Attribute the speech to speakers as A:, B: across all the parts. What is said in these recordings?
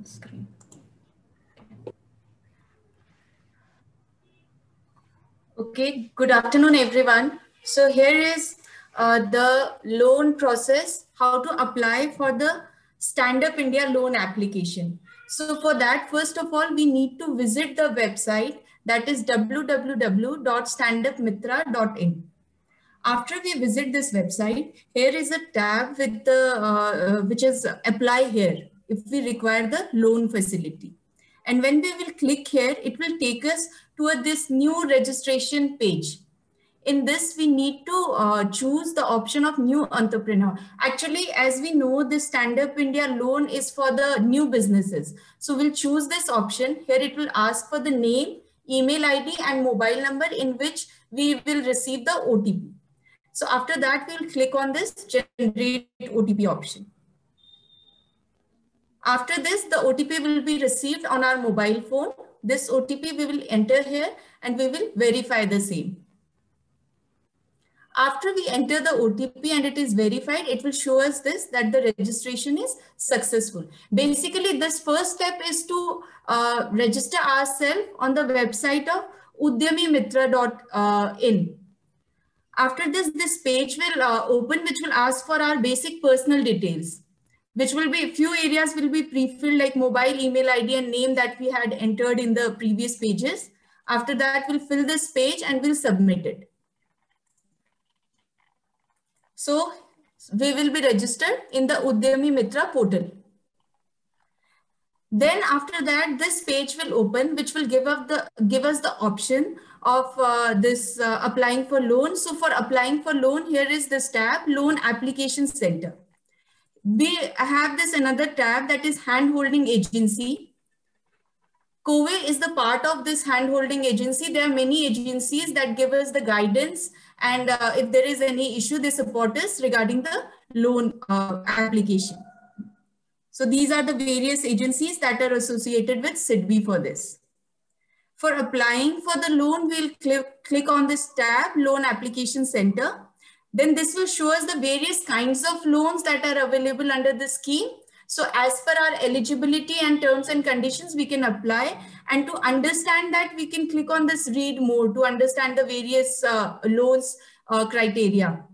A: screen. Okay, good afternoon, everyone. So here is the loan process, how to apply for the Stand Up India loan application. So for that, first of all, we need to visit the website, that is www.standupmitra.in. After we visit this website, here is a tab with the which is apply here if we require the loan facility. And when we will click here, it will take us to this new registration page. In this, we need to choose the option of new entrepreneur. Actually, as we know, this Stand Up India loan is for the new businesses. So we'll choose this option. Here it will ask for the name, email ID and mobile number in which we will receive the OTP. So after that, we'll click on this generate OTP option. After this, the OTP will be received on our mobile phone. This OTP we will enter here and we will verify the same. After we enter the OTP and it is verified, it will show us this, that the registration is successful. Basically, this first step is to register ourselves on the website of udyamimitra.in. After this, this page will open, which will ask for our basic personal details, which will be, few areas will be pre-filled like mobile, email ID and name that we had entered in the previous pages. After that, we'll fill this page and we'll submit it. So we will be registered in the Udyami Mitra portal. Then after that, this page will open, which will give us the option of applying for loan. So for applying for loan, here is this tab, Loan Application Center. We have this another tab, that is Hand-Holding Agency. COVE is the part of this hand-holding agency. There are many agencies that give us the guidance, and if there is any issue, they support us regarding the loan application. So these are the various agencies that are associated with SIDBI for this. For applying for the loan, we'll click on this tab, Loan Application Center. Then this will show us the various kinds of loans that are available under the scheme. So as per our eligibility and terms and conditions, we can apply. And to understand that, we can click on this read more to understand the various loans criteria.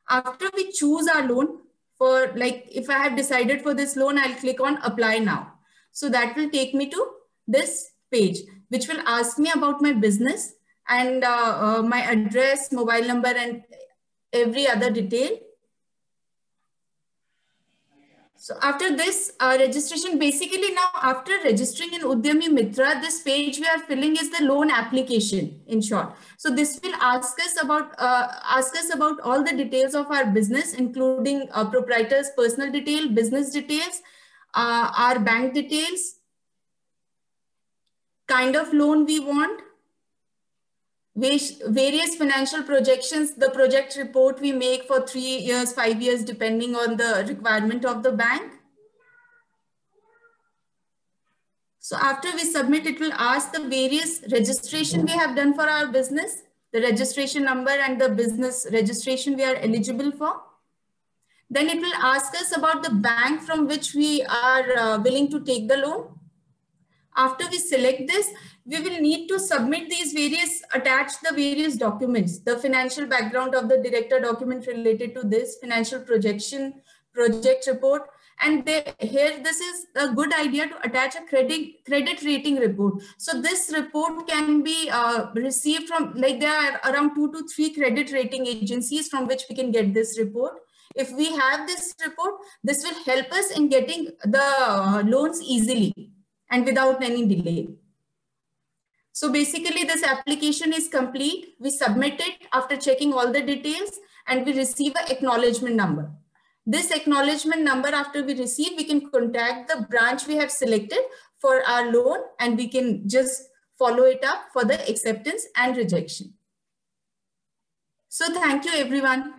A: After we choose our loan, for like if I have decided for this loan, I'll click on apply now. So that will take me to this page, which will ask me about my business and my address, mobile number, and every other detail. So after this registration, basically now after registering in Udyami Mitra, this page we are filling is the loan application in short. So this will ask us about all the details of our business, including proprietor's personal detail, business details, our bank details, kind of loan we want, various financial projections, the project report we make for 3 years, 5 years, depending on the requirement of the bank. So after we submit, it will ask the various registration we have done for our business, the registration number and the business registration we are eligible for. Then it will ask us about the bank from which we are willing to take the loan. After we select this, we will need to submit these attach the various documents, the financial background of the director document related to this, financial projection, project report. And here, this is a good idea to attach a credit rating report. So this report can be received from, like there are around 2 to 3 credit rating agencies from which we can get this report. If we have this report, this will help us in getting the loans easily and without any delay. So basically this application is complete. We submit it after checking all the details and we receive an acknowledgement number. This acknowledgement number, after we receive, we can contact the branch we have selected for our loan and we can just follow it up for the acceptance and rejection. So thank you everyone.